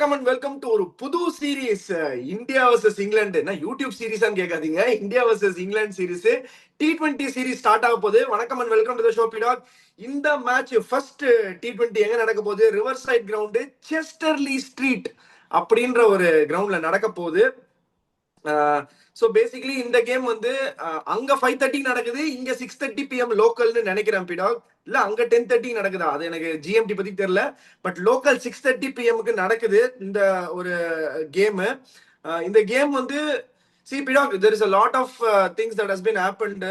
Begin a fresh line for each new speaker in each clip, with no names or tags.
வணக்கம் and welcome to ஒரு புது சீரீஸ். India versus England. என்ன யூடியூப் சீரீஸான்னு கேட்காதீங்க, India versus England series T20 series start ஆக போகுது. வணக்கம் and welcome to the show பிடாக். இந்த மேட்ச் ஃபர்ஸ்ட் T20 எங்க நடக்க போகுது? River side ground, Chester-le-Street அப்படின்ற ஒரு கிரவுண்ட்ல நடக்க போகுது. ஸோ பேசிக்கலி இந்த கேம் வந்து அங்க 5:30 நடக்குது, இங்க 6:30 PM லோக்கல்னு நினைக்கிறேன் பிடாக். இல்ல அங்க 10:30 நடக்குதா, அது எனக்கு ஜிஎம்டி பத்தி தெரியல. பட் லோக்கல் 6:30 PMக்கு நடக்குது இந்த ஒரு கேமு. இந்த கேம் வந்து பிடாக், there is a lot of things that has been happened.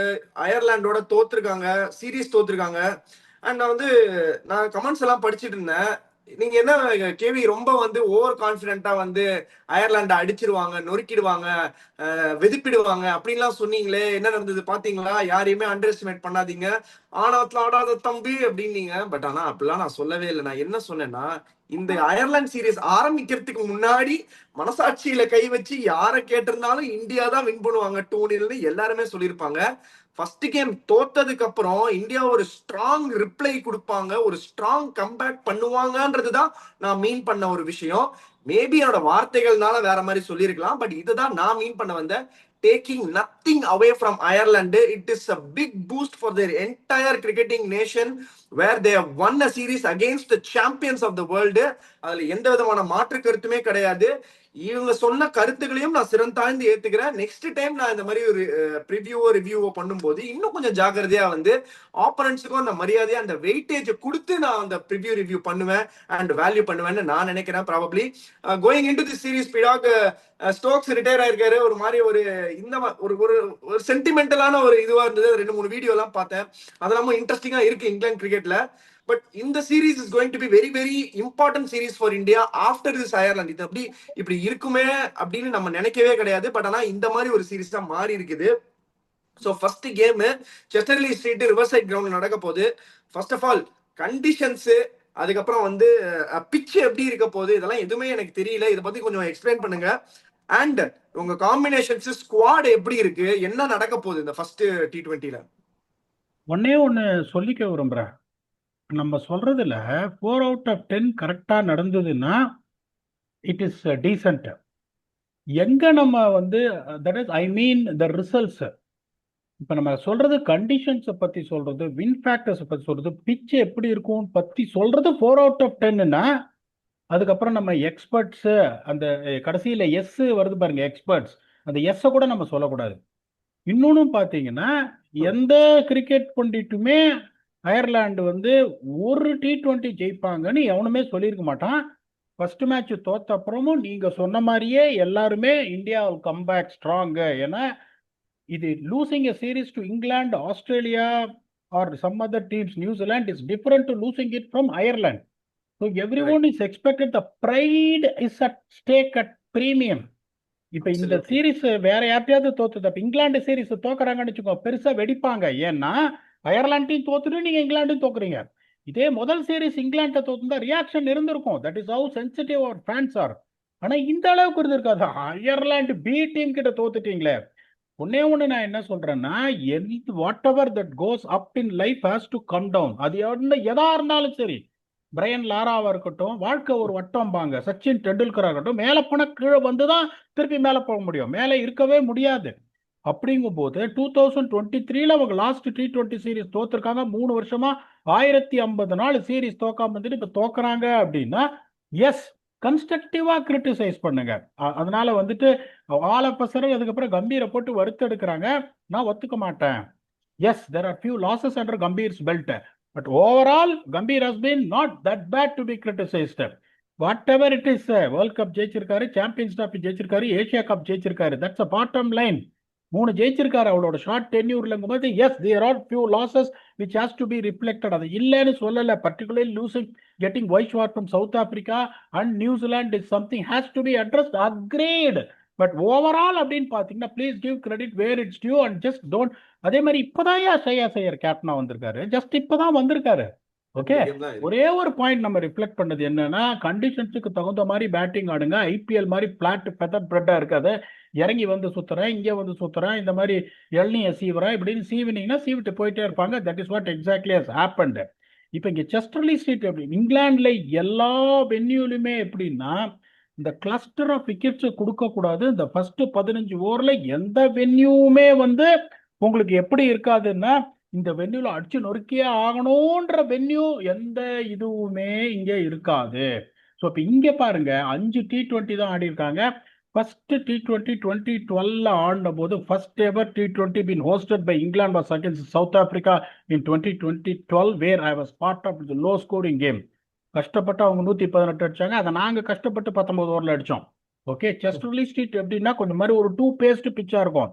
அயர்லாண்டோட தோத்துருக்காங்க, சீரீஸ் தோத்துருக்காங்க. அண்ட் நான் கமெண்ட்ஸ் எல்லாம் படிச்சுட்டு இருந்தேன். நீங்க என்ன கேவி ரொம்ப வந்து ஓவர் கான்பிடென்ட்டா வந்து அயர்லாண்டை அடிச்சிருவாங்க, நொறுக்கிடுவாங்க, வெதுப்பிடுவாங்க அப்படின்லாம் சொன்னீங்களே, என்ன நடந்தது பாத்தீங்களா? யாரையுமே அண்டர் எஸ்டிமேட் பண்ணாதீங்க, ஆனாத்துல ஆடாத தம்பி அப்படின்னீங்க. பட் ஆனா அப்படிலாம் நான் சொல்லவே இல்லை. நான் என்ன சொன்னேன்னா, இந்த அயர்லாந்து சீரீஸ் ஆரம்பிக்கிறதுக்கு முன்னாடி மனசாட்சியில கை வச்சு யாரை கேட்டிருந்தாலும் இந்தியா தான் வின் பண்ணுவாங்க 2-0 எல்லாருமே சொல்லியிருப்பாங்க. ஃபர்ஸ்ட் கேம் தோத்ததுக்கு அப்புறம் இந்தியா ஒரு ஸ்ட்ராங் ரிப்ளை கொடுப்பாங்க, ஒரு ஸ்ட்ராங் கம்பேக் பண்ணுவாங்கன்றதுதான் நான் மீன் பண்ண ஒரு விஷயம். மேபி என்னோட வார்த்தைகள்னால வேற மாதிரி சொல்லியிருக்கலாம், பட் இதுதான் நான் மீன் பண்ண வந்த. Taking nothing away from Ireland, it is a big boost for their entire cricketing nation, where they have won a series against the champions of the world. அதுல எந்த விதமான மாற்று கருத்துமே கிடையாது. இவங்க சொன்ன கருத்துக்களையும் நான் சிறந்தாழ்ந்து ஏத்துக்கிறேன். நெக்ஸ்ட் டைம் நான் இந்த மாதிரி ஒரு ரிவ்யூவோ பண்ணும்போது இன்னும் கொஞ்சம் ஜாக்கிரதையா வந்து ஆப்பனன்ட்ஸுக்கும் அந்த மரியாதையா அந்த வெயிட்டேஜ் கொடுத்து நான் அந்த ரிவ்யூ பண்ணுவேன் அண்ட் வேல்யூ பண்ணுவேன்னு நான் நினைக்கிறேன். Probably going into the series PDogg, Stokes retire ஆயிருக்காரு. ஒரு மாதிரி ஒரு இந்த ஒரு சென்டிமெண்டலான ஒரு இதுவா இருந்தது. 2-3 வீடியோ எல்லாம் பார்த்தேன், அதெல்லாம் இன்ட்ரெஸ்டிங்கா இருக்கு இங்கிலாந்து கிரிக்கெட்ல. பட் இந்த series is going to be very very important series for India after this Ireland. இது அப்படி இப்படி இருக்குமே அப்படின்னு நம்ம நினைக்கவே கிடையாது. பட் ஆனா இந்த மாதிரி ஒரு சீரீஸ் தான் மாறி இருக்குது. So first game Chester le Street Riverside Ground நடக்க போகுது. ஃபர்ஸ்ட் ஆஃப் ஆல் கண்டிஷன்ஸ், அதுக்கப்புறம் வந்து பிச் எப்படி இருக்க போகுது, இதெல்லாம் எதுவுமே எனக்கு தெரியல. இதை பத்தி கொஞ்சம் எக்ஸ்பிளைன் பண்ணுங்க. அண்ட் உங்க காம்பினேஷன்ஸ், ஸ்குவாட் எப்படி இருக்கு, என்ன நடக்க போகுது இந்த ஃபர்ஸ்ட் T20ல?
ஒன்னே ஒன்று சொல்லிக்க விரும்புகிறேன். நம்ம சொல்றதுல 4 out of 10 கரெக்டாக நடந்ததுன்னா இட் இஸ் டீசென்ட். எங்க நம்ம வந்து that is I mean the results. இப்போ நம்ம சொல்றது கண்டிஷன்ஸை பற்றி சொல்றது, வின் ஃபேக்டர்ஸை பற்றி சொல்றது, பிச் எப்படி இருக்கும் பற்றி சொல்றது 4 out of 10ன்னா, அதுக்கப்புறம் நம்ம எக்ஸ்பர்ட்ஸு அந்த கடைசியில் எஸ் வருது பாருங்க, எக்ஸ்பர்ட்ஸ், அந்த எஸ்ஸை கூட நம்ம சொல்லக்கூடாது. இன்னொன்னு பார்த்தீங்கன்னா, எந்த கிரிக்கெட் பண்டிட்டுமே அயர்லாந்து வந்து ஒரு T20 ஜெயிப்பாங்கன்னு எவனுமே சொல்லியிருக்க மாட்டான். ஃபர்ஸ்ட் மேட்ச் தோத்த அப்புறமும் நீங்க சொன்ன மாதிரியே எல்லாருமே India will come back strong. ஏன்னா இது losing a series to England, Australia or some other teams, New Zealand is different to losing it from Ireland. So everyone is expected, the pride is at stake at premium. இப்ப இந்த series வேற யார்ட்டையாவது தோத்துது, அப்ப England series தோக்குறாங்கன்னு வச்சுக்கோ, பெருசா வெடிப்பாங்க. ஏன்னா அயர்லாண்டையும் தோத்துட்டு நீங்க இங்கிலாண்டையும் தோக்குறீங்க. இதே முதல் சீரீஸ் இங்கிலாண்டை தோத்துந்தா ரியாக்ஷன் இருந்திருக்கும். That is how sensitive our fans are. ஆனா இந்த அளவுக்கு இருந்திருக்காது. அயர்லாந்து பி டீம் கிட்ட தோத்துட்டீங்களே. ஒன்னே ஒண்ணு நான் என்ன சொல்றேன்னா, whatever that goes up in life has to come down. அது எதா இருந்தாலும் சரி, பிரையன் லாராவா இருக்கட்டும், வாழ்க்கை ஒரு வட்டம் பாங்க, சச்சின் டெண்டுல்கரா இருக்கட்டும், மேலே போன கீழே வந்துதான் திருப்பி மேலே போக முடியும், மேலே இருக்கவே முடியாது. அப்படிங்கும் போது 2023 அவங்க லாஸ்ட் T20 சீரீஸ் தோத்துருக்காங்க. 3 வருஷமா 1050 நாள் சீரீஸ் தோக்காம வந்துட்டு இப்ப தோக்குறாங்க அப்படின்னா, எஸ், கன்ஸ்ட்ரக்டிவா கிரிட்டிசைஸ் பண்ணுங்க. அதனால வந்துட்டு ஆல் ஆஃப் அ சடன் அதுக்கப்புறம் கம்பீரை போட்டு வறுத்தெடுக்கிறாங்க, நான் ஒத்துக்க மாட்டேன். Yes, there are few losses under Gambhir's belt. But overall, Gambhir has been not that bad to be criticized. Whatever it is, World Cup ஜெயிச்சிருக்காரு, சாம்பியன்ஸ் ட்ராஃபி ஜெயிச்சிருக்காரு, ஏஷியா கப் ஜெயிச்சிருக்காரு. That's a bottom line. 3 ஜெயிச்சிருக்காரு அவளோட short டென்யூர்லங்கும் போது, yes, there are few losses which has to be reflected. அது இல்லைன்னு சொல்லல. Particularly losing, getting whitewashed from South Africa and New Zealand is something has to be addressed, agreed. But overall அப்படின்னு பாத்தீங்கன்னா, please give credit where it's due and just don't. அதே மாதிரி இப்பதான் ஸ்ரேயாஸ் ஐயர் கேப்டனா வந்திருக்காரு, ஜஸ்ட் இப்பதான் வந்திருக்காரு. ஓகே, ஒரே ஒரு பாயிண்ட் நம்ம ரிஃப்ளெக்ட் பண்ணது என்னன்னா, கண்டிஷன்ஸுக்கு தகுந்த மாதிரி பேட்டிங் ஆடுங்க. ஐபிஎல் மாதிரி பிளாட் ஃபெதர் பிரெட்டா இருக்காது. இறங்கி வந்து சுத்துறேன், இங்க வந்து சுத்துறேன், இந்த மாதிரி இளநிய சீவுறேன் இப்படின்னு சீவினீங்கன்னா சீவிட்டு போயிட்டே இருப்பாங்க. That is what exactly has happened. இப்போ இங்க செஸ்டர்லி ஸ்ட்ரீட் எப்படி, இங்கிலாந்துல எல்லா வென்யூலுமே எப்படின்னா, இந்த கிளஸ்டர் ஆஃப் விக்கெட்ஸ் கொடுக்க கூடாது. இந்த ஃபர்ஸ்ட் 15 ஓவர்ல எந்த வென்யூமே வந்து உங்களுக்கு எப்படி இருக்காதுன்னா, இந்த வென்யூல அடிச்சு நொறுக்கியே ஆகணும்ன்ற வென்யூ எந்த இதுவுமே இங்க இருக்காது. ஸோ இப்போ இங்க பாருங்க 5 T20 தான் ஆடி இருக்காங்க. ஃபர்ஸ்ட் T20 2012 ஆடின போது first ever T20 been hosted by England was against South Africa in 2012 where I was part of the low scoring game. கஷ்டப்பட்டு அவங்க 118 அடிச்சாங்க, அதை நாங்க கஷ்டப்பட்டு 19 ஓவர்ல அடிச்சோம். ஓகே, செஸ்டர்லி ஸ்ட்ரீட் எப்படின்னா கொஞ்சம் மாதிரி ஒரு 2 பேஸ்ட் பிச்சா இருக்கும்.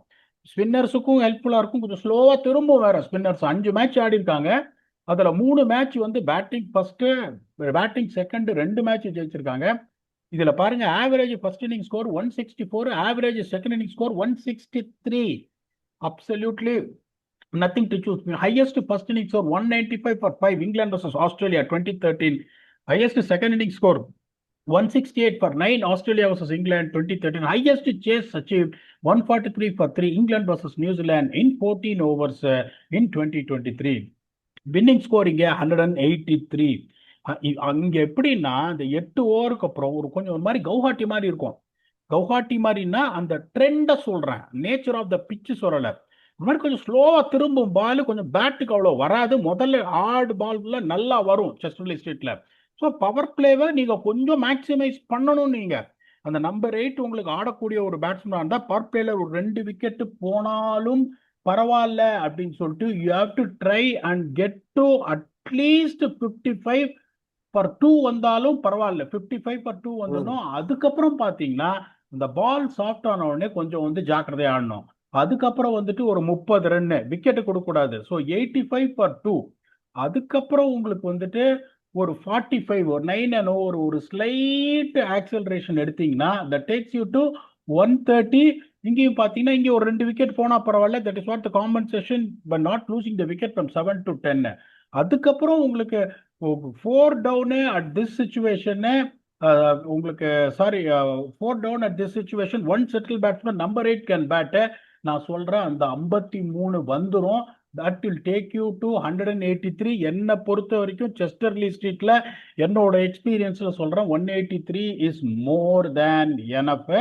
ஸ்பின்னர்ஸுக்கும் ஹெல்ப்ஃபுல்லா இருக்கும், கொஞ்சம் ஸ்லோவா திரும்பும் வேற. ஸ்பின்னர்ஸ் 5 மேட்ச் ஆடி இருக்காங்க, அதுல 3 மேட்ச் வந்து batting first, batting second 2 match ஜெயிச்சிருக்காங்க. இதுல பாருங்க average first inning score 164, average second inning score 163. Absolutely nothing to choose. Highest first innings score 195 for 5 England versus Australia 2013. Highest second innings score 168 for 9 Australia versus England 2013. Highest chase achieved 143 for 3 England versus New Zealand in 14 overs in 2023. Winning score இங்க 183. அங்க எப்படின்னா இந்த 8 ஓவருக்கு அப்புறம் ஒரு கொஞ்சம் ஒரு மாதிரி கவுஹாட்டி மாதிரி இருக்கும். கவுஹாட்டி மாதிரின்னா அந்த ட்ரெண்டை சொல்றேன், நேச்சர் ஆஃப் த பிச்சு சொல்லல. இந்த மாதிரி கொஞ்சம் ஸ்லோவா திரும்பும் பால், கொஞ்சம் பேட்டுக்கு அவ்வளோ வராது. முதல்ல ஹார்ட் பால்ல நல்லா வரும் செஸ்டர்லி ஸ்ட்ரீட்ல. ஸோ பவர் பிளேவை நீங்க கொஞ்சம் மேக்சிமைஸ் பண்ணணும். நீங்க அந்த நம்பர் 8 உங்களுக்கு ஆடக்கூடிய ஒரு பேட்ஸ்மேன் இருந்தால் பவர் பிளேல ஒரு 2 விக்கெட் போனாலும் பரவாயில்ல அப்படின்னு சொல்லிட்டு you have to try and get to at least 55 for 2 வந்தாலும் பரவாயில்ல. 55 for 2 வந்துடும். அதுக்கப்புறம் பாத்தீங்கன்னா இந்த பால் சாஃப்ட் ஆன உடனே கொஞ்சம் வந்து ஜாக்கிரதையா ஆடணும். அதுக்கப்புறம் வந்துட்டு ஒரு 30 ரன் விக்கெட் கொடுக்க கூடாது. So 85 for 2. அதுக்கப்புறம் உங்களுக்கு வந்துட்டு ஒரு 45 ஒரு 9 and ஒரு ஸ்லைட் ஆக்சலரேஷன் எடுத்தீங்கன்னா that takes you to 130. இங்கேயும் பாத்தீங்கன்னா இங்கே ஒரு 2 விக்கெட் போனா பரவாயில்ல. That is what the compensation but not losing the wicket from 7 to 10. அதுக்கப்புறம் உங்களுக்கு 4 டவுனு அட் திஸ் சிச்சுவேஷன், உங்களுக்கு sorry 4 down at this situation 1 settle batsman number 8 can bat. நான் சொல்றேன் அந்த 53 வந்துடும். That will take you to 183. என்னை பொறுத்த வரைக்கும் செஸ்டர்லி ஸ்ட்ரீட்ல என்னோட எக்ஸ்பீரியன்ஸ்ல சொல்றேன் 183 இஸ் மோர் தேன் எனஃப்.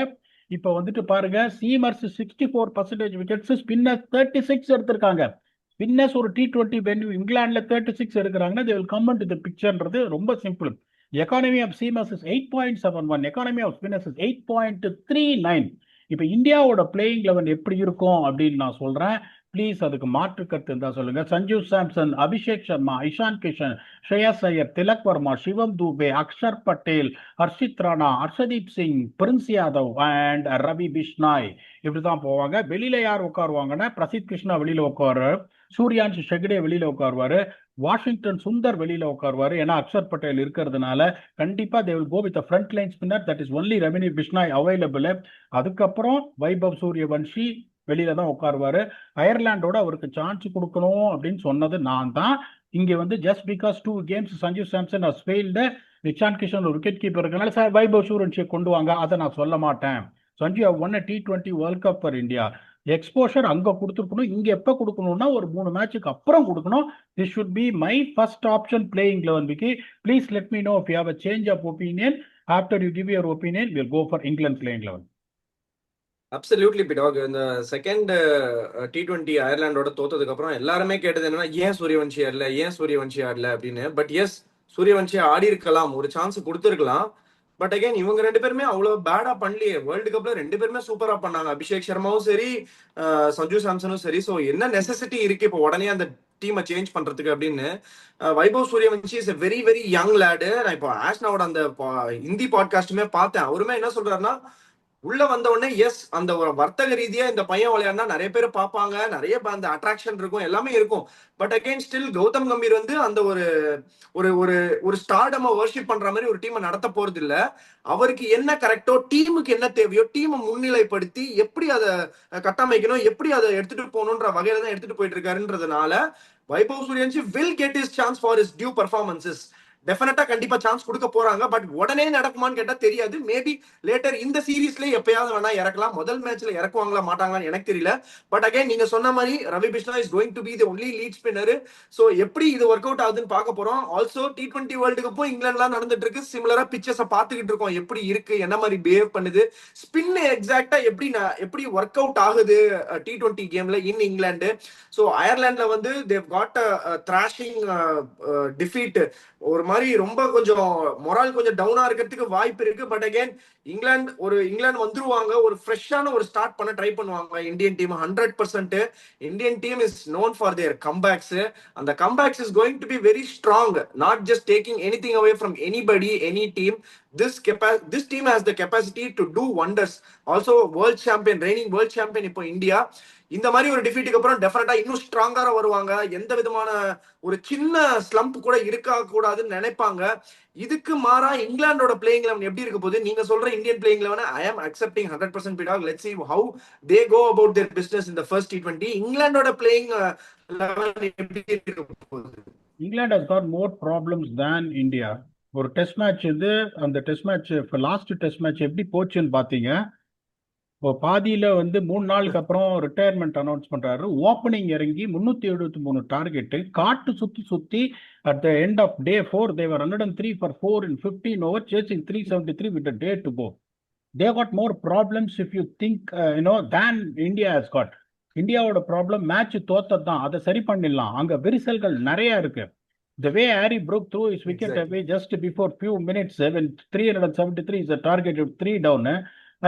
இப்போ வந்துட்டு பாருங்க சீமர்ஸ் 64% விக்கெட்ஸ், ஸ்பின்னர்ஸ் 36 எடுத்திருக்காங்க. ஸ்பின்னர்ஸ் ஒரு T20 வென்யூ இங்கிலாந்துல 36 எடுக்கிறாங்கன்னா they will come into the pictureன்றது ரொம்ப simple. Economy of seamers is 8.71, economy of spinners is 8.39. இப்போ இந்தியாவோட பிளேயிங் 11 எப்படி இருக்கும் அப்படின்னு நான் சொல்றேன். ப்ளீஸ் அதுக்கு மாற்று கருத்து இருந்தா சொல்லுங்க. சஞ்சு சாம்சன், அபிஷேக் சர்மா, இஷான் கிஷன், ஸ்ரேயஸ் ஐயர், திலக் வர்மா, சிவம் தூபே, அக்ஷர் பட்டேல், ஹர்ஷித் ராணா, ஹர்ஷதீப் சிங், பிரின்ஸ் யாதவ் அண்ட் ரவி பிஷ்னாய் இப்படிதான் போவாங்க. வெளியில யார் உட்காருவாங்கன்னா பிரசித் கிருஷ்ணா வெளியில உட்காரு, சூர்யான்ஷ் ஹெக்டே வெளியில உட்காருவாரு, வாஷிங்டன் சுந்தர் வெளியில உட்காருவாரு. ஏன்னா அக்ஷர் பட்டேல் இருக்கிறதுனால கண்டிப்பா they will go with a front line spinner, that is only Ravini Bishnoi available. அதுக்கப்புறம் வைபவ் சூரியவன்ஷி வெளியில தான் உட்காருவாரு. அயர்லாண்டோட அவருக்கு சான்ஸ் கொடுக்கணும் அப்படின்னு சொன்னது நான் தான். இங்க வந்து just because 2 games Sanju Samson has failed, Nishant Kishan ஒரு விக்கெட் கீப்பர் இருக்கனால சார் வைபவ் சூரியவன்ஷியை கொண்டு வாங்க, அதை நான் சொல்ல மாட்டேன். Sanju have won a T20 World Cup for India. Exposure அங்க கொடுத்துருக்கணும். இங்க எப்ப கொடுக்கணும்னா ஒரு 3 மேட்சுக்கு அப்புறம் கொடுக்கணும். This should be my first option playing 11 Vicky. Please let me know if you have a change of opinion. After you give your opinion, we'll go for England playing 11.
Absolutely பிடாக். இந்த second T20 அயர்லாண்டோட தோத்ததுக்கு அப்புறம் எல்லாருமே கேட்டது என்னன்னா ஏன் சூரியவன்ஷி ஆடல, ஏன் சூரியவன்ஷி ஆடல அப்படின்னு. But S, Suryavanshi ஆடி இருக்கலாம், ஒரு சான்ஸ் கொடுத்துருக்கலாம். பட் அகைன் இவங்க 2 பேருமே அவ்வளவு பேடா பண்ணலையே. வேர்ல்டு கப்ல 2 பேருமே சூப்பரா பண்ணாங்க. அபிஷேக் சர்மாவும் சரி, சஞ்சு சாம்சனும் சரி. ஸோ என்ன நெசசிட்டி இருக்கு இப்போ உடனே அந்த டீமை சேஞ்ச் பண்றதுக்கு அப்படின்னு. Vaibhav Suryavanshi is a very very young lad. நான் இப்போ ஆஷ்னாவோட அந்த ஹிந்தி பாட்காஸ்டுமே பார்த்தேன். அவருமே என்ன சொல்றாருன்னா உள்ள வந்த உடனே எஸ் அந்த ஒரு வர்த்தக ரீதியா இந்த பையன் விளையாடினா நிறைய பேர் பார்ப்பாங்க, நிறைய அந்த அட்ராக்ஷன் இருக்கும், எல்லாமே இருக்கும். But again still Gautam Gambhir வந்து அந்த ஒரு ஒரு ஒரு ஒரு ஸ்டார்டம வர்ஷிப் பண்ற மாதிரி ஒரு டீமை நடத்த போறது இல்ல. அவருக்கு என்ன கரெக்டோ, டீமுக்கு என்ன தேவையோ, டீமை முன்னிலைப்படுத்தி எப்படி அதை கட்டமைக்கணும், எப்படி அதை எடுத்துட்டு போகணுன்ற வகையில தான் எடுத்துட்டு போயிட்டு இருக்காருன்றதுனால Vaibhav Suryavanshi will get his chance for his due performances. டெஃபினட்டா கண்டிப்பா சான்ஸ் கொடுக்க போறாங்க. பட் உடனே நடக்குமான்னு கேட்டா தெரியாது. மேபி லேட்டர் இந்த சீரீஸ்ல எப்பயாவது வேணா இறக்கலாம். முதல் மேட்ச்ல இறக்குவாங்களா மாட்டாங்களான்னு எனக்கு தெரியல. பட் அகைன் நீங்க சொன்ன மாதிரி Ravi Bishnoi is going to be the only lead spinner. So எப்படி இது ஒர்க் அவுட் ஆகுதுன்னு பார்க்க போறோம். ஆல்சோ T20 வேர்ல்டு கப்பும் இங்கிலாந்துலாம் நடந்துட்டு இருக்கு. சிமிலரா பிச்சர்ஸை பார்த்துக்கிட்டு இருக்கோம். எப்படி இருக்கு, என்ன மாதிரி பிஹேவ் பண்ணுது, ஸ்பின் எக்ஸாக்டா எப்படி ஒர்க் அவுட் ஆகுது T20 கேம்ல இன் இங்கிலாந்து. ஸோ அயர்லாண்ட்ல வந்து தேவ் காட் த்ராஷிங் டிஃபீட். ஒரு மாதிரி ரொம்ப கொஞ்சம் மொரால் கொஞ்சம் டவுனா இருக்கிறதுக்கு வாய்ப்பு இருக்கு. பட் அகைன் இங்கிலாந்து வந்துருவாங்க. ஒரு ஃப்ரெஷ்ஷான ஒரு ஸ்டார்ட் பண்ண ட்ரை பண்ணுவாங்க Indian team 100%. Indian team is known for their comebacks. அந்த comebacks is going to be very strong. Not just taking anything away from anybody, any team. This team has the capacity to do wonders. Also world champion, reigning world champion இப்போ India. இந்த மாதிரி ஒரு டிஃபீட்டுக்கு அப்புறம் டெஃபினட்டா இன்னும் ஸ்ட்ராங்கா வருவாங்க. எந்த விதமான ஒரு சின்ன ஸ்லம்ப் கூட இருக்க கூடாதுன்னு நினைப்பாங்க. இதுக்கு மாறா இங்கிலாந்தோட பிளேயிங் லெவன் எப்படி இருக்க போகுது? நீங்க சொல்ற Indian playing eleven I am accepting 100% PDogg. Let's see how they go about their business in the first T20. இங்கிலாந்தோட பிளேயிங் லெவன் எப்படி இருக்க போகுது?
England has got more problems than India. ஒரு டெஸ்ட் மேட்ச் வந்து அந்த test match last test match எப்படி போச்சுன்னு பாத்தீங்க. இப்போ பாதியில வந்து 3 நாளுக்கு அப்புறம் ரிட்டையர்மெண்ட் அனௌன்ஸ் பண்றாரு. ஓப்பனிங் இறங்கி 373 டார்கெட் காட்டு சுத்தி at the end of day 4 they were 103 for 4 in 15 over chasing 373 with a day to go. They got more problems if you think than India has got. இந்தியாவோட problem match தோத்தது தான். அதை சரி பண்ணிடலாம். அங்க விரிசல்கள் நிறைய இருக்கு. The way Harry broke through his wicket away just before few minutes when 373 is the target of 3 down.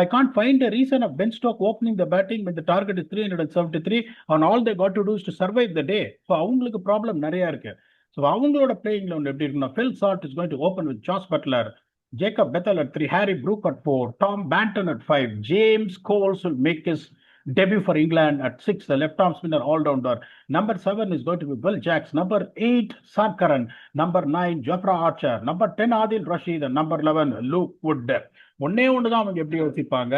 I can't find a reason of Ben Stokes opening the batting when the target is 373 and all they got to do is to survive the day. So அவங்களுக்கு problem நிறைய இருக்கு. So அவங்களோட playing eleven எப்படி இருக்குன்னா, Phil Salt is going to open with Josh Butler, Jacob Bethel at 3, Harry Brook at 4, Tom Banton at 5, James Coles will make his debut for England at 6, the left-arm spinner all-rounder. Number 7 is going to be Will Jacks. Number 8, Sankaran. Number 9, Jofra Archer. Number 10, Adil Rashid. And number 11, Luke Wood. ஒன்னே ஒண்ணுதான் அவங்க எப்படி யோசிப்பாங்க,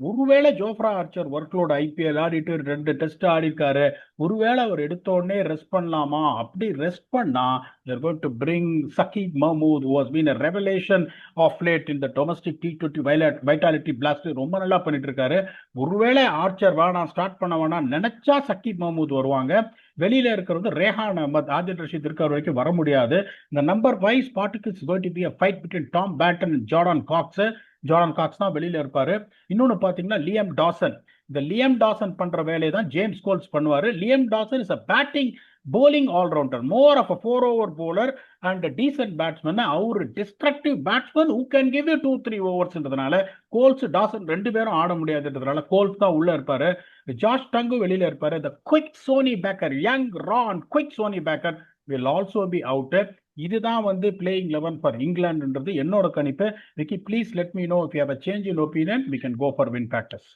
ஒருவேளை Jofra Archer workload IPL ஆடிட்டு 2 test ஆடிருக்காரு, ஒருவேளை அவர் எடுத்த உடனே ரெஸ்ட் பண்ணலாமா? அப்படி ரெஸ்ட் பண்ணா they're going to bring Saqib Mahmood, who has been a revelation of late in the domestic T20 vitality blast. ரொம்ப நல்லா பண்ணிட்டு இருக்காரு. ஒருவேளை ஆர்ச்சர் வேணாம், ஸ்டார்ட் பண்ண வேணாம் நினைச்சா சக்கீப் மஹமூத் வருவாங்க. வெளியில இருக்கிறது ரேஹான் அஹமத், ஆதில் ரஷீத் இருக்கிற வரைக்கும் வர முடியாது. இந்த நம்பர் 5 ஸ்பாட்டுக்கு is going to be a fight between Tom Banton and Jordan Cox. Jordan Cox தான் வெளியில இருப்பாரு. இன்னொன்னு பாத்தீங்கன்னா லியம் டாசன். இந்த லியம் டாசன் பண்ற வேலையை தான் ஜேம்ஸ் கோல்ஸ் பண்ணுவாரு. Liam Dawson is a batting bowling all-rounder, more of a 4-over bowler and a decent batsman. அவர் destructive batsman who can give you 2-3 overs. Coles Dawson 2 பேரும் ஆட முடியாதுன்றதுனால goals தான் உள்ள இருப்பாரு. ஜாஷ் டங்கு வெளியில இருப்பாரு. the quick Sony Becker, young raw and quick Sony Becker will also be out. இதுதான் வந்து பிளேயிங் 11 ஃபார் இங்கிலாந்துன்றது என்னோட கணிப்பு. Vicky, please let me know if you have a change in opinion. We can go for win factors.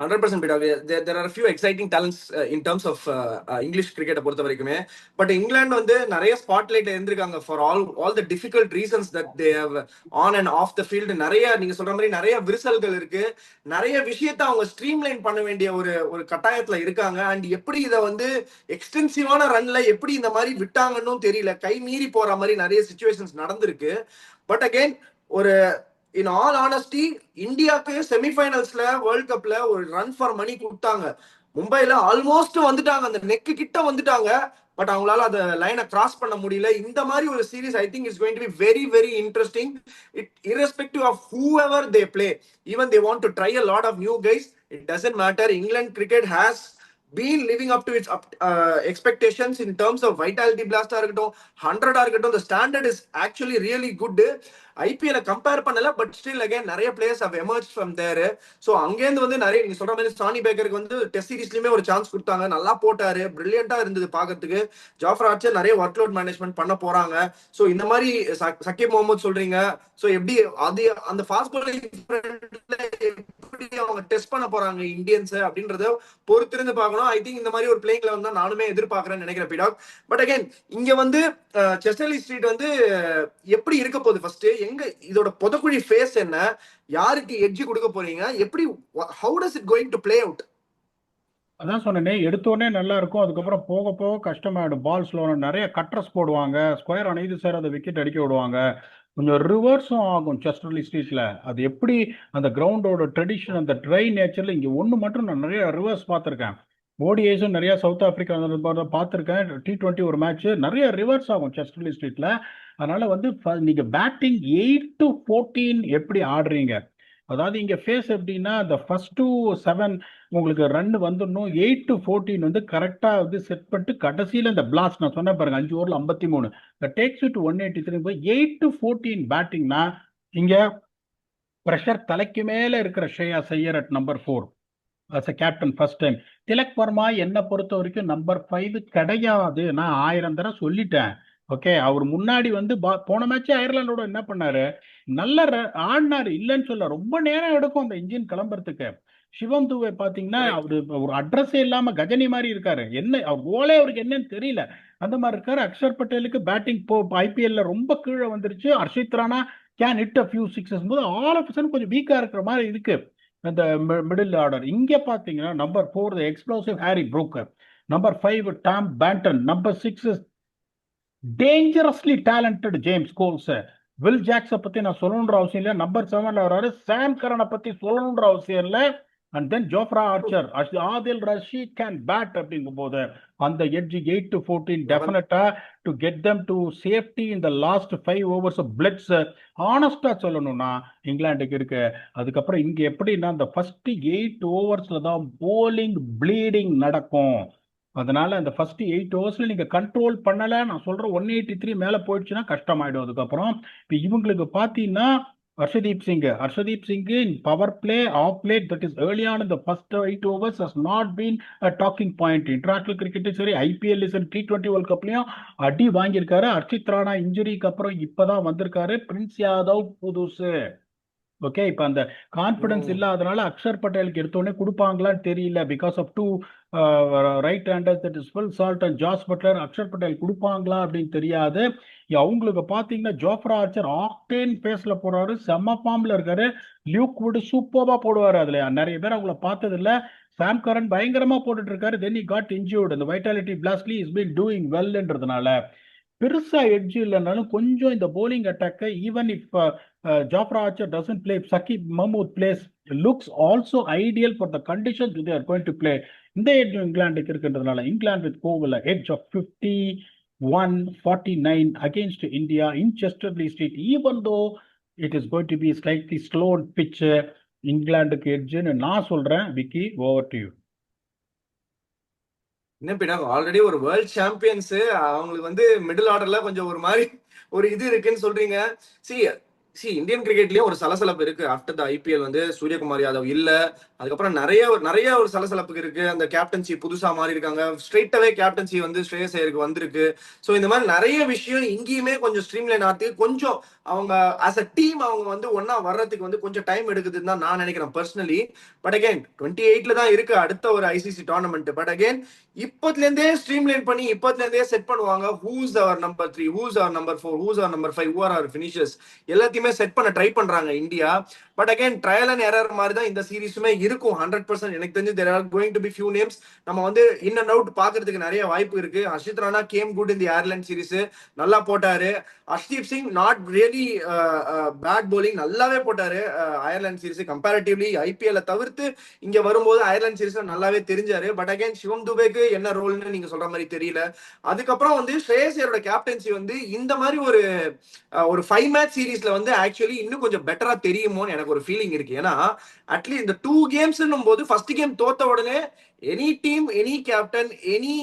100% Bidar. There are a few exciting talents in terms of English cricket பொறுத்த வரைக்குமே. But England வந்து நிறைய spotlight இருந்திருக்காங்க for all the difficult reasons that they have on and off the field. நிறைய நீங்க சொல்ற மாதிரி நிறைய விரிசல்கள் இருக்கு. நிறைய விஷயத்தை அவங்க ஸ்ட்ரீம்லைன் பண்ண வேண்டிய ஒரு கட்டாயத்துல இருக்காங்க. அண்ட் எப்படி இதை வந்து எக்ஸ்டென்சிவான ரன்ல எப்படி இந்த மாதிரி விட்டாங்கன்னு தெரியல. கை மீறி போற மாதிரி நிறைய சிச்சுவேஷன்ஸ் நடந்திருக்கு. பட் அகைன் ஒரு இன் ஆல் ஆனஸ்டி இந்தியாவுக்கு செமிஃபைனல்ஸ்ல வேர்ல்ட் கப்ல ஒரு ரன் ஃபார் மணி கொடுத்தாங்க. மும்பைல ஆல்மோஸ்ட் வந்துட்டாங்க, அந்த நெக்கு கிட்ட வந்துட்டாங்க. பட் அவங்களால அந்த லைனை கிராஸ் பண்ண முடியல. இந்த மாதிரி ஒரு series I think is going to be very very interesting. irrespective of whoever they play, even they want to try a lot of new guys, it doesn't matter. England cricket has been living up to its expectations in terms of vitality blast 100. The standard is actually really good. IPL compare பண்ணல, but still again நிறைய players have emerged from there. So அங்கேருந்து வந்து நிறைய நீங்க சொல்ற மாதிரி சானி பேக்கருக்கு வந்து test சீரீஸ்லயுமே ஒரு சான்ஸ் கொடுத்தாங்க, நல்லா போட்டாரு, பிரில்லியண்டா இருந்தது பாக்கிறதுக்கு. ஜாஃபர் ஆர்ச்சர் நிறைய ஒர்க்லோட் மேனேஜ்மெண்ட் பண்ண போறாங்க. ஸோ இந்த மாதிரி சக்கீப் முகமது சொல்றீங்க. ஸோ எப்படி அது அந்த ஃபாஸ்ட் பாலிங் எப்படி அவங்க டெஸ்ட் பண்ண போறாங்க இந்தியன்ஸ் அப்படின்றத பொறுத்திருந்து பார்க்கணும். ஐ திங்க் இந்த மாதிரி ஒரு பிளேயிங் லெவன் தான் நானுமே எதிர்பார்க்கறேன்னு நினைக்கிறேன் பிடாக். பட் அகைன் இங்க வந்து செஸ்டர்லி ஸ்ட்ரீட் வந்து எப்படி இருக்க போகுது? ஃபர்ஸ்ட் எங்க இதோட பொதக்குழி ஃபேஸ் என்ன, யாருக்கு எட்ஜ் கொடுக்க போறீங்க, எப்படி how does it going to play out?
அதான் சொன்னேனே, எடுத்தோடனே நல்லா இருக்கும், அதுக்கப்புறம் போக போக கஷ்டமாயிடும். பால் ஸ்லோ, நிறைய கட்ரஸ் போடுவாங்க, ஸ்கொயர் அனைத்து சார் அதை விக்கெட் அடிக்க விடுவாங்க. கொஞ்சம் ரிவர்ஸும் ஆகும் செஸ்டர்லி ஸ்ட்ரீட்ல. அது எப்படி அந்த கிரவுண்டோட ட்ரெடிஷன், அந்த ட்ரை நேச்சர்ல இங்க ஒன்று மட்டும் நான் நிறைய ரிவர்ஸ் பார்த்துருக்கேன். ஓடிஐஸும் நிறைய சவுத் ஆப்பிரிக்கா பார்த்துருக்கேன். T20 ஒரு மேட்ச் நிறைய ரிவர்ஸ் ஆகும் செஸ்டர்லி ஸ்ட்ரீட்ல. அதனால வந்து நீங்க பேட்டிங் 8 to 14 எப்படி ஆடுறீங்க, அதாவது இங்க ஃபேஸ் எப்படின்னா அந்த ஃபர்ஸ்ட் டு 7 உங்களுக்கு ரன் வந்துடணும். 8 to 14 வந்து கரெக்டா வந்து செட் பண்ணிட்டு கடைசியில இந்த பிளாஸ்ட் நான் சொன்ன பாருங்க, 5 ஓவர்ல 53 டேக்ஸ் டு 183 போய் 8 to 14 பேட்டிங்னா இங்க பிரஷர் தலைக்கு மேல இருக்கிற Shreyas Iyer at number 4 as a captain first time. Tilak Varma என்னை பொறுத்த வரைக்கும் நம்பர் 5 கிடையாது. நான் 1000 தடவை சொல்லிட்டேன். ஓகே, அவர் முன்னாடி வந்து போன மேட்ச் அயர்லாண்டோட என்ன பண்ணாரு, நல்ல ஆடினாரு, இல்லைன்னு சொல்ல, ரொம்ப நேரம் எடுக்கும் அந்த இன்ஜின் கிளம்புறதுக்கு. சிவம் துபே பாத்தீங்கன்னா அவரு ஒரு அட்ரஸே இல்லாம கஜினி மாதிரி இருக்காரு. என்ன அவர் கோலே அவருக்கு என்னன்னு தெரியல, அந்த மாதிரி இருக்காரு. அக்ஷர் பட்டேலுக்கு பேட்டிங் ஐபிஎல்ல ரொம்ப கீழே வந்துருச்சு. Harshit Rana can hit a few sixes போது ஆல் ஆஃப் சடன் கொஞ்சம் வீக்கா இருக்கிற மாதிரி இருக்கு அந்த மிடில் ஆர்டர். இங்க பாத்தீங்கன்னா number 4 explosive Harry Brook, number 5 Tom Banton, number 6 dangerously talented James Coles. Will ஜாக்ஸை பத்தி நான் சொல்லணுன்ற அவசியம் இல்லை. நம்பர் 7 வராரு சாம் கரனை பத்தி சொல்லணுன்ற அவசியம் இல்லை. And then Jofra Archer, Adil Rashid can bat அப்படிங்கும் போது அந்த எட்ஜ் 8 to 14 டெஃபினட்டா to get them to safety in the last 5 overs பிளட்ஸ். ஆனஸ்டா சொல்லணும்னா இங்கிலாந்துக்கு இருக்கு. அதுக்கப்புறம் இங்க எப்படின்னா அந்த ஃபர்ஸ்ட் 8 overs தான் போலிங் ப்ளீடிங் நடக்கும். அதனால அந்த ஃபர்ஸ்ட் 8 overs நீங்க கண்ட்ரோல் பண்ணல, நான் சொல்றேன் 183 மேல போயிடுச்சுன்னா கஷ்டமாயிடும். அதுக்கப்புறம் இப்போ இவங்களுக்கு பாத்தீங்கன்னா Harshdeep Singh power play off play that is early on இந்த first 8 overs has not been a talking point. International கிரிக்கெட்டும் சரி, ஐபிஎல் T20 வேர்ல்ட் கப்லயும் அடி வாங்கியிருக்காரு. ஹர்ஷித் ராணா இன்ஜுரிக்கு அப்புறம் இப்பதான் வந்திருக்காரு. பிரின்ஸ் யாதவ் புதுசு. ஓகே, இப்ப அந்த கான்பிடன்ஸ் இல்லாதனால அக்ஷர் பட்டேலுக்கு எடுத்தோடனே கொடுப்பாங்களான்னு தெரியல. Because of two right handers that is Phil Salt and Jos Buttler. Axar Patel கொடுப்பாங்களா அப்படின்னு தெரியாது. அவங்களுக்கு பாத்தீங்கன்னா ஜோஃப்ரா ஆர்ச்சர் ஆக்டேன் பேஸ்ல போறாரு, செம்ம ஃபார்ம்ல இருக்காரு. லியூக் வுட் சூப்பர்வா போடுவாரு. அதுல நிறைய பேர் அவங்கள பார்த்தது இல்ல. சாம் கரன் பயங்கரமா போட்டுட்டு இருக்காரு. Then he got injured. அந்த வைட்டாலிட்டி பிளாஸ்ட்லி இஸ் பீன் டூயிங் வெல்ன்றதுனால பெருசா எட்ஜ் இல்லைனாலும் கொஞ்சம் இந்த போலிங் அட்டாக்கை even if Jofra Archer doesn't play, Saqib Mahmood plays looks also ideal for the conditions they are going to play. இந்த எட்ஜ் இங்கிலாந்துக்கு இருக்கின்றதுனால இங்கிலாந்து வித் கோவில் edge of 51-49 against India in Chesterley Street, even though it is going to be slightly slowed pitch. இங்கிலாந்துக்கு எட்ஜ்னு நான் சொல்றேன். Vicky, over to you.
என்ன already ஒரு world champions, அவங்களுக்கு வந்து மிடில் ஆர்டர்ல கொஞ்சம் ஒரு மாதிரி ஒரு இது இருக்குன்னு சொல்றீங்க. இந்தியன் கிரிக்கெட்லயும் ஒரு சலசலப்பு இருக்கு. ஆஃப்டர் த ஐபிஎல் வந்து சூரியகுமார் யாதவ் இல்ல, அதுக்கப்புறம் நிறைய ஒரு சலசலப்புக்கு இருக்கு. அந்த கேப்டன்சி புதுசா மாறி இருக்காங்க. ஸ்ட்ரெயிட்டாவே கேப்டன்சி வந்து ஸ்ரேயஸ் ஐயருக்கு வந்திருக்கு. ஸோ இந்த மாதிரி நிறைய விஷயம் இங்கேயுமே கொஞ்சம் ஸ்ட்ரீம்லைன் ஆகுது. கொஞ்சம் அவங்க ஆஸ் அ டீம் அவங்க வந்து ஒன்னா வர்றதுக்கு வந்து கொஞ்சம் டைம் எடுக்குதுன்னு தான் நான் நினைக்கிறேன் பர்சனலி. பட் அகைன் 28ல தான் இருக்கு அடுத்த ஒரு ஐசிசி டோர்னமெண்ட். பட் அகைன் இப்பத்துல இருந்தே ஸ்ட்ரீம்லைன் பண்ணி இப்பத்துல இருந்தே செட் பண்ணுவாங்க. Who's our number 3, who's our number 4, who's our number 5, who are our finishers, எல்லாத்தையுமே செட் பண்ண ட்ரை பண்றாங்க India. But again trial and error மாதிரி தான் இந்த சீரீஸுமே இருக்கும். 100% எனக்கு தெரிஞ்சு there are going to be few names நம்ம வந்து இன் அண்ட் அவுட் பாக்குறதுக்கு நிறைய வாய்ப்பு இருக்கு. ஹர்ஷித் ராணா கேம் குட் இந்த அயர்லாந்து சீரீஸ், நல்லா போட்டாரு. Harshdeep Singh not really bad bowling, நல்லாவே போட்டாரு அயர்லாந்து சீரீஸ் கம்பேரிட்டிவ்லி. ஐபிஎல் தவிர்த்து இங்க வரும்போது அயர்லாந்து சீரீஸ் நல்லாவே தெரிஞ்சாரு. பட் அகைன் சிவம் துபேக்கு என்ன ரோல்னு நீங்க சொல்ற மாதிரி தெரியல. அதுக்கப்புறம் வந்து ஸ்ரேயஸ் ஐயரோட கேப்டன்சி வந்து இந்த மாதிரி ஒரு 5 மேட்ச் சீரீஸ்ல வந்து ஆக்சுவலி இன்னும் கொஞ்சம் பெட்டரா தெரியுமோன்னு எனக்கு ஒரு ஃபீலிங் இருக்கு. ஏன்னா அட்லீஸ்ட் இந்த 2 கேம்ஸ் போது ஃபர்ஸ்ட் கேம் தோத்த உடனே any team, any captain, any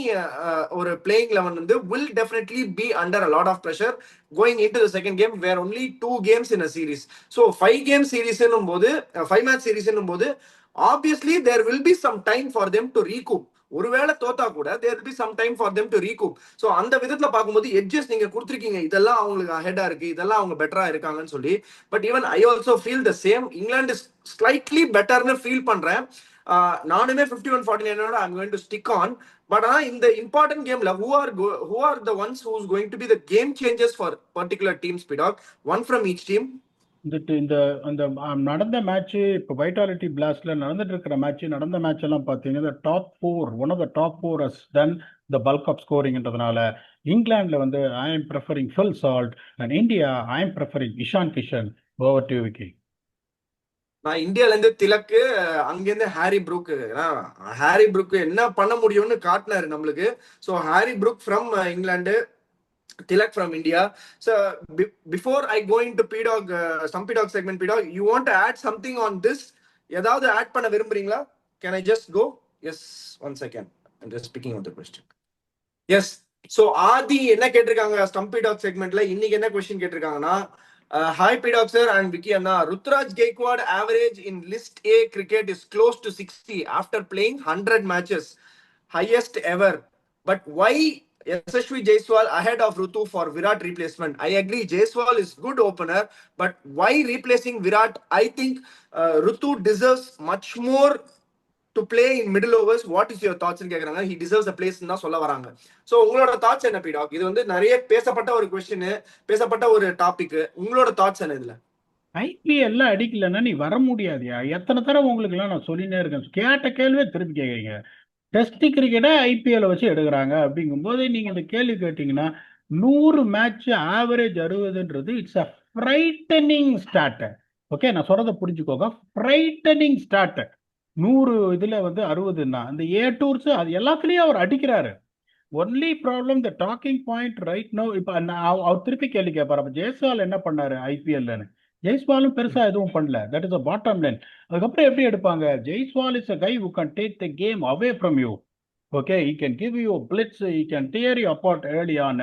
ஒரு பிளேயிங் 11 வந்து will definitely be under a lot of pressure going into the second game where only 2 games in a series. So 5 game series போது 5 match series போது obviously there will be some time for them to recoup. ஒருவேளை தோத்தா கூட there will be some time for them to recoup. So அந்த விதத்துல பார்க்கும்போது edges நீங்க கொடுத்துருக்கீங்க, இதெல்லாம் அவங்களுக்கு அஹெடா இருக்கு, இதெல்லாம் அவங்க பெட்டரா இருக்காங்கன்னு சொல்லி. But even I also feel the same. England slightly பெட்டர்னு ஃபீல் பண்றேன். நானுமே 51-49 I'm going to stick on. But ஆனா இந்த இம்பார்ட்டன்ட் கேம்ல who are the ones who's going to be the game changers for particular teams, Pidog? One from each team.
இந்த அந்த நடந்த match இப்போ வைட்டாலிட்டி பிளாஸ்ட்ல நடந்துட்டு இருக்கிற நடந்த மேட்ச் எல்லாம் பார்த்தீங்கன்னா top four one of the top four has done the bulk of ஸ்கோரிங்ன்றதுனால இங்கிலாந்துல வந்து I am preferring Phil Salt and India I am preferring Ishan Kishan. Over to Vicky.
நான் இந்தியால இருந்து திலக்கு, அங்கிருந்து ஹாரி ப்ரூக். ஹாரி ப்ரூக் என்ன பண்ண முடியும்னு காட்டினாரு நம்மளுக்கு. So Harry Brook from England, Tilak from India. So before I go into PDog, Stumpy Dog segment, PDog, you want to add something on this? ஏதாவது add பண்ண விரும்புறீங்களா? Can I just go? Yes, 1 second. I'm just picking up the question. Yes. So ஆதி என்ன கேட்டிருக்காங்க ஸ்டம்பி talk செக்மெண்ட்ல, இன்னைக்கு என்ன question கேட்டிருக்காங்கன்னா, hi PDogg sir and Vicky அண்ணா, Ruturaj Gaikwad average in list A cricket is close to 60 after playing 100 matches, highest ever. But why Yashasvi Jaiswal ahead of Rutu for Virat replacement? I agree, Jaiswal is good opener, but why replacing Virat? I think Rutu deserves much more to play in middle overs. What is your thoughts ன்னு கேக்குறாங்க. He deserves a place ன்னு தான் சொல்ல வராங்க. So உங்களோட thoughts என்ன பீடாக்? இது வந்து நிறைய பேசப்பட்ட ஒரு கொஸ்டின், பேசப்பட்ட ஒரு டாபிக். உங்களோட தாட்ஸ் என்ன இதுல?
ஐபிஎல்ல அடிக்கலன்னா நீ வர முடியாதியா? எத்தனை தடவை உங்களுக்கு எல்லாம் நான் சொல்லினே இருக்கேன். கேட்ட கேள்வியே திருப்பி கேட்குறீங்க. டெஸ்ட் கிரிக்கெட்டை ஐபிஎல் வச்சு எடுக்கிறாங்க அப்படிங்கும்போது நீங்க இந்த கேள்வி கேட்டீங்கன்னா 100 மேட்ச் ஆவரேஜ் 60ன்றது it's a frightening start. Okay, நான் சொல்றதை புரிஞ்சுக்கோங்க. Frightening start. 100 இதுல வந்து 60ன்னா அந்த ஏ டூர்ஸ் அது எல்லாத்துலயும் அவர் அடிக்கிறாரு. Only problem the talking point right no. இப்போ அவர் திருப்பி கேள்வி கேட்பாரு, அப்ப ஜெய்ஸ்வால் என்ன பண்ணாரு ஐபிஎல்னு? ஜெய்ஸ்வாலும் பெருசா எதுவும் பண்ணல. That is a bottom line. அதுக்கப்புறம் எப்படி எடுப்பாங்க? Jaiswal is a guy who can take the game away from you. Okay, he can give you a blitz, he can tear you apart early on.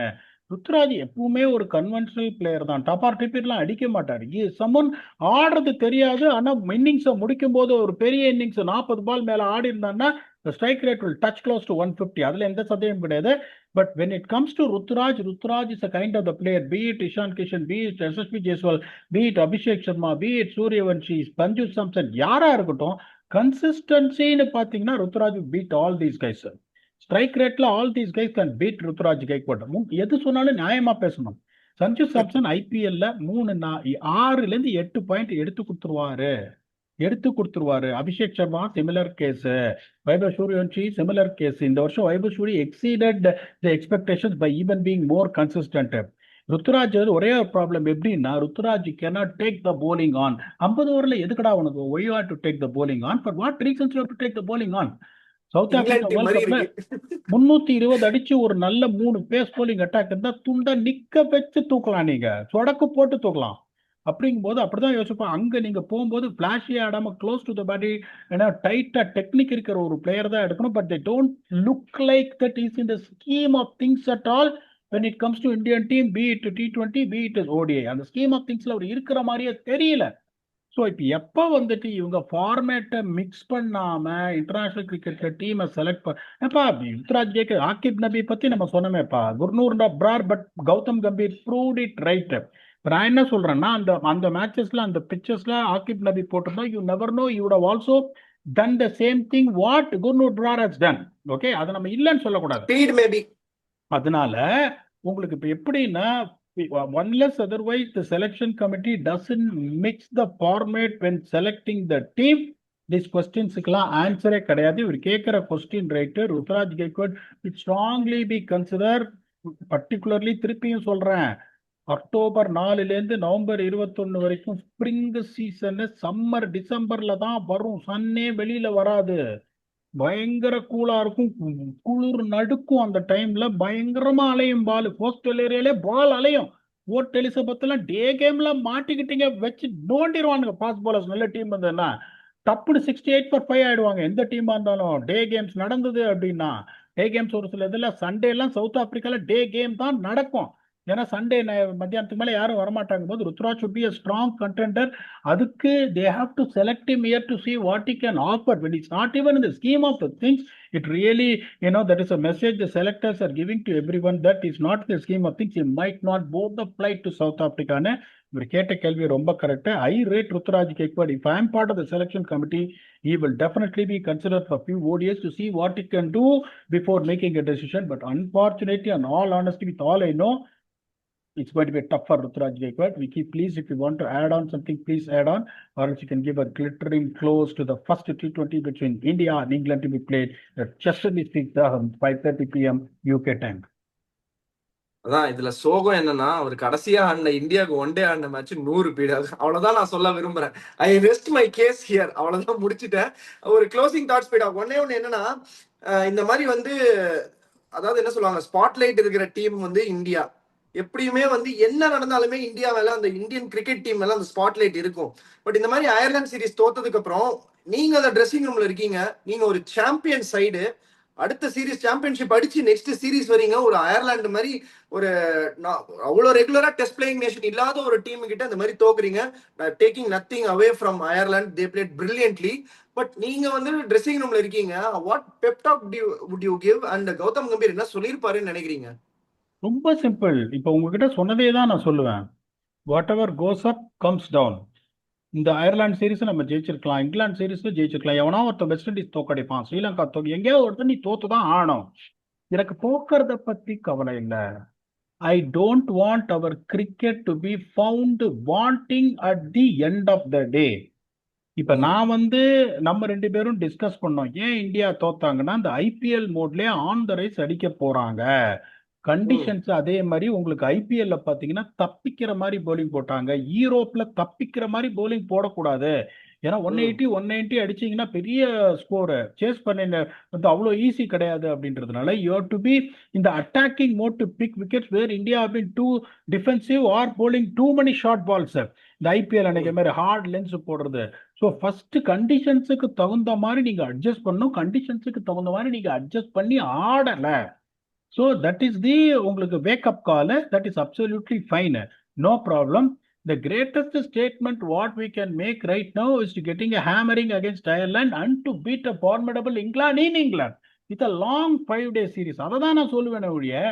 Ruturaj எப்பவுமே ஒரு கன்வென்ஷனல் பிளேயர் தான். Top R ரிப்பீட்லாம் அடிக்க மாட்டார். Summon ஆடுறது தெரியாது, ஆனா இன்னிங்ஸை முடிக்கும் போது ஒரு பெரிய இன்னிங்ஸ் 40 பால் மேல ஆடி இருந்தான்னா strike rate will touch close to 150. அதுல எந்த சந்தேகம் கிடையாது. But when it comes to Ruturaj is a kind of the player, be it Ishan Kishan, be it Yashasvi Jaiswal, be it Abhishek Sharma, be it Suryavanshi, Sanju Samson, யாரா இருக்கட்டும், கன்சிஸ்டன்சின்னு பாத்தீங்கன்னா Ruturaj beat all these guys. Strike ரேட்ல all these guys can beat Ruturaj Gaikwad. எது சொன்னாலும் நியாயமா பேசணும். சஞ்சு சாம்சன் ஐபிஎல்ல 6லேருந்து 8 பாயிண்ட் எடுத்து கொடுத்துருவாரு. Abhishek Sharma similar case, Vaibhav Suryavanshi similar case. இந்த வருஷம் Vaibhav Suri exceeded the expectations by even being more consistent. Ruturaj ஒரே ஒரு ப்ராப்ளம் எப்படின்னா, Ruturaj cannot take the bowling on. 50 ஓவர்ல எதுக்கடா உனக்கு? why you have to take the bowling on? for what reasons you have to take the bowling on? South Africa world கப்ல 320 அடிச்சு ஒரு நல்ல 3 பேஸ் போலிங் அட்டாக் இருந்தா துண்டா நிக்க வச்சு தூக்கலாம், நீங்க சொடக்கு போட்டு தூக்கலாம். அப்படிங்கும்போது அப்படிதான் யோசிப்போம். அங்க நீங்க போகும்போது பிளாஷியா ஆடாம க்ளோஸ் டு த பாடி, ஏன்னா டைட்டா டெக்னிக் இருக்கிற ஒரு பிளேயர் தான் எடுக்கணும். But they don't look like that is in the scheme of things at all when it comes to Indian team, be it T20, be it ODI. அந்த scheme of திங்ஸ்ல அவர் இருக்கிற மாதிரியே தெரியல. ஸோ இப்போ எப்போ வந்துட்டு இவங்க ஃபார்மேட்டை மிக்ஸ் பண்ணாம இன்டர்நேஷனல் கிரிக்கெட்ல டீமை செலக்ட் பண்ணப்பா, ருத்ராஜ் ஜேக்கு ஆகிப் நபி பத்தி நம்ம சொன்னமேப்பா, Gurnoor Brar, but Gautam Gambhir proved it right. நான் என்ன சொல்றேன்னா, அந்த மேட்சஸ்ல அந்த பிக்சர்ஸ்ல ஆகிப் நபி போட்டிருந்தா you never know, you would also done the same thing what Gurnoor Brar has done. Okay, அதை நம்ம இல்லைன்னு சொல்லக்கூடாது. அதனால உங்களுக்கு இப்போ எப்படின்னா, unless otherwise the selection committee doesn't mix the format when selecting the team, these questions க்குலாம் ஆன்சரே கிடையாது. இவர் கேட்கிற question right. Ruturaj Gaikwad it strongly be consider, particularly திருப்பியும் சொல்றேன், அக்டோபர் 4லேருந்து நவம்பர் 21 வரைக்கும் ஸ்ப்ரிங் சீசன். சம்மர் டிசம்பர்ல தான் வரும், சன்னே வெளியில வராது. பயங்கர கூலா இருக்கும், குளிர் நடுக்கும். அந்த டைம்ல பயங்கரமா அலையும் பால், கோஸ்டல் ஏரியாலே பால் அலையும். போர்ட் எலிசபெத் எல்லாம் டே கேம்ல மாட்டிக்கிட்டீங்க வச்சு நோண்டிடுவானுங்க ஃபாஸ்ட் பாலர்ஸ். நல்ல டீம் இருந்ததுன்னா டப்புனு 68 for 5 ஆயிடுவாங்க. எந்த டீமா இருந்தாலும் டே கேம்ஸ் நடந்தது அப்படின்னா, டே கேம்ஸ் ஒரு சில இதுல சண்டே எல்லாம் சவுத் ஆப்பிரிக்கால டே கேம் தான் நடக்கும். ஏன்னா சண்டே மத்தியானத்துக்கு மேலே யாரும் வரமாட்டாங்க போது Ruturaj should be a strong contender. அதுக்கு they have to select him here to see what he can offer. When it's not even in the scheme of the things, it really, that is a message the selectors are giving to everyone, that is not the scheme of things. He might not board the flight to South Africa. இவர் கேட்ட கேள்வி ரொம்ப correct. I rate Ruturaj Gaikwad. If I am part of the selection committee, he will definitely be considered for few ODIs to see what he can do before making a decision. But unfortunately, and all honesty, with all I know, It's going to be tough for Ruturaj Gaikwad. Vicky, please, if you want to add on something, please add on, or else you can give a glittering close to the first T20 between India and England to be played at Chesterley Street, 5:30 p.m. UK time.
அதான் இதுல சோகம் என்னன்னா, அவர் கடைசியா ஆடின இந்தியாவுக்கு one day ஆடின match 100 beat. அவ்வளவுதான் நான் சொல்ல விரும்புறேன். I rest my case here. அவ்வளவுதான் முடிச்சிட்டேன். ஒரு க்ளோசிங் தாட்ஸ் பீடா ஒன்னே ஒண்ணு என்னன்னா, இந்த மாதிரி வந்து அதாவது என்ன சொல்லுவாங்க, ஸ்பாட்லைட் இருக்கிற டீம் வந்து இந்தியா எப்படியுமே வந்து என்ன நடந்தாலுமே இந்தியா மேல அந்த இந்தியன் கிரிக்கெட் டீம் மேல அந்த ஸ்பாட்லைட் இருக்கும். பட் இந்த மாதிரி அயர்லாந்து சீரிஸ் தோத்ததுக்கு அப்புறம் நீங்க அந்த ட்ரெஸ்ஸிங் ரூம்ல இருக்கீங்க, நீங்க ஒரு சாம்பியன் சைடு, அடுத்த சீரிஸ் சாம்பியன்ஷிப் அடிச்சு நெக்ஸ்ட் சீரிஸ் வரீங்க, ஒரு அயர்லாந்து மாதிரி ஒரு அவ்வளோ ரெகுலரா டெஸ்ட் பிளேயிங் நேஷன் இல்லாத ஒரு டீம் கிட்ட இந்த மாதிரி தோக்குறீங்க. Taking nothing away from Ireland, they played brilliantly. But நீங்க வந்து ட்ரெஸ்ஸிங் ரூம்ல இருக்கீங்க, what pep talk would you give and Gautam Gambhir என்ன சொல்லியிருப்பாருன்னு நினைக்கிறீங்க?
ரொம்ப சிம்பிள். இப்போ உங்ககிட்ட சொன்னதே தான் நான் சொல்லுவேன். Whatever goes up comes down. இந்த அயர்லாந்து சீரீஸ் நம்ம ஜெயிச்சிருக்கலாம், இங்கிலாந்து சீரீஸ் ஜெயிச்சிருக்கலாம், எவனா ஒருத்தர் வெஸ்ட் இண்டீஸ் தோக்கடிப்பான், ஸ்ரீலங்கா எங்கேயாவது ஒருத்தர் நீ தோத்து தான் ஆகணும். எனக்கு தோக்கிறத பத்தி கவலை இல்லை. I don't want our cricket to be found wanting at the end of the day. இப்ப நான் வந்து நம்ம 2 பேரும் டிஸ்கஸ் பண்ணோம், ஏன் இந்தியா தோத்தாங்கன்னா இந்த ஐபிஎல் மோட்லயே ஆன் த ரைஸ் அடிக்க போறாங்க. கண்டிஷன்ஸ் அதே மாதிரி உங்களுக்கு ஐபிஎல்ல பாத்தீங்கன்னா தப்பிக்கிற மாதிரி போலிங் போட்டாங்க. யூரோப்ல தப்பிக்கிற மாதிரி போலிங் போடக்கூடாது. ஏன்னா 180 அடிச்சீங்கன்னா பெரிய ஸ்கோர் சேஸ் பண்ண வந்து அவ்வளோ ஈஸி கிடையாது அப்படின்றதுனால யூ ஹேவ் டு பி இந்த attacking mode to pick wickets where India have been too defensive or bowling too many short balls. இந்த ஐபிஎல் அன்னைக்கு மாதிரி ஹார்ட் லென்ஸ் போடுறது. ஸோ ஃபர்ஸ்ட் கண்டிஷன்ஸுக்கு தகுந்த மாதிரி நீங்க அட்ஜஸ்ட் பண்ணணும். கண்டிஷன்ஸுக்கு தகுந்த மாதிரி நீங்க அட்ஜஸ்ட் பண்ணி ஆடலை. So that is the உங்களுக்கு wake up call. That is absolutely fine. No problem. The greatest statement what we can make right now is to getting a hammering against Ireland and to beat a formidable England in England with a long 5-day series. அததான் நான் சொல்லுவேன் ஒழிய,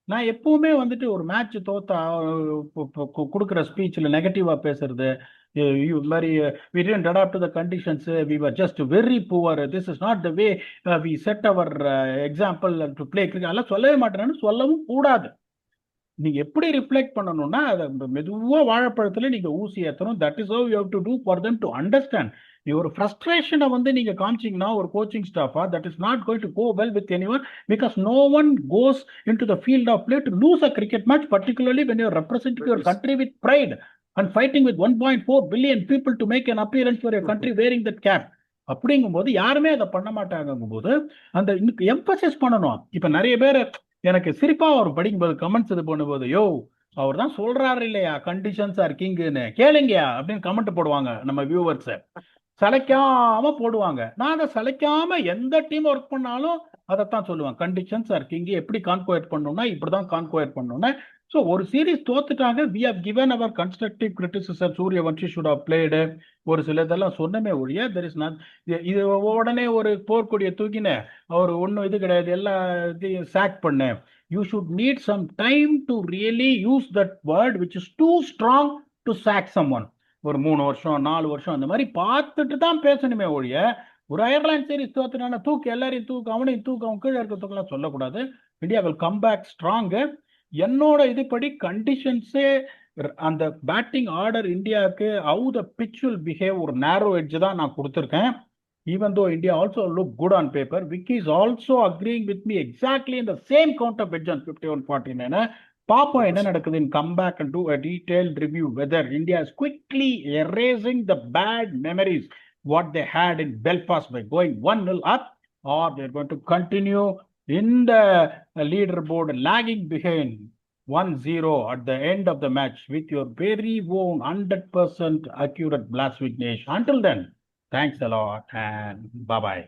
நான் எப்பவுமே வந்துட்டு ஒரு match தோத்தா கொடுக்குற ஸ்பீச்ல நெகட்டிவா பேசுறது, we didn't adapt to the conditions, we were just very poor, this is not the way we set our example to play cricket, அதெல்லாம் சொல்லவே மாட்டேன்னு சொல்லவும் கூடாது. நீங்க எப்படி ரிஃப்ளெக்ட் பண்ணணும்னா அதை மெதுவா வாழைப்பழத்துல நீங்க ஊசி ஏற்றணும். That is how you have to do for them to understand. ஒரு ஃப்ரஸ்ட்ரேஷனை வந்து நீங்க காமிச்சிங்கன்னா ஒரு கோச்சிங் ஸ்டாஃபா, that is not going to go well with anyone, because no one goes into the field of play to lose a cricket match, particularly when you are representing your country with pride and fighting with 1.4 billion people to make an appearance for your country wearing that cap. அப்படிங்கும்போது யாருமே அதை பண்ண மாட்டாங்கும்போது அந்த emphasise பண்ணணும். இப்ப நிறைய பேர் எனக்கு சிரிப்பா அவர் படிக்கும்போது கமெண்ட்ஸ் இது பண்ணும்போது, யோ அவர் தான் சொல்றாரு இல்லையா கண்டிஷன்ஸ் ஆர் கிங்னு, கேளுங்கயா அப்படின்னு கமெண்ட் போடுவாங்க நம்ம வியூவர்ஸ். சளைக்காம போடுவாங்க. நான் அதை சளைக்காம எந்த டீம் ஒர்க் பண்ணாலும் அதைத்தான் சொல்லுவேன், கண்டிஷன்ஸ் ஆர் கிங். எப்படி கான்குவேட் பண்ணணும்னா இப்படிதான் கான்குவேட் பண்ணணும்னா. ஸோ ஒரு சீரீஸ் தோத்துட்டாங்க, we have given our constructive criticism, Suryavanshi should have played, ஒரு சில இதெல்லாம் சொன்னமே ஒழிய தெர் இஸ் நாட் இது உடனே ஒரு போர்க்கொடியை தூக்கினேன் அவர் ஒன்றும் இது கிடையாது எல்லா இதையும் சாக் பண்ணேன். You should need some time to really use that word which is too strong to sack some one. ஒரு 3 வருஷம் 4 வருஷம் அந்த மாதிரி பார்த்துட்டு தான் பேசணுமே ஒழிய ஒரு அயர்லாந்து சீரிஸ் தோத்துனா தூக்கு எல்லாரையும் தூக்கு அவனையும் தூக்கு அவன் கீழே இருக்கிறதுக்கெல்லாம் சொல்லக்கூடாது. India will come back strong. என்னோட இதுபடி கண்டிஷன்ஸே அந்த பேட்டிங் ஆர்டர் இந்தியாவுக்கு how the pitch will behave ஒரு நேரோ எட்ஜ் தான் நான் கொடுத்துருக்கேன். even though India also look good on paper, Vicky is also agreeing with me exactly in the same count of edge on 51-49. பாப்போம் என்ன நடக்குது. Come back and do a detailed review whether India is quickly erasing the bad memories what they had in Belfast by going 1-0 up, or they're going to continue in the leaderboard lagging behind 1-0 at the end of the match with your very own 100% accurate blast Vignesh. Until then, thanks a lot and bye-bye.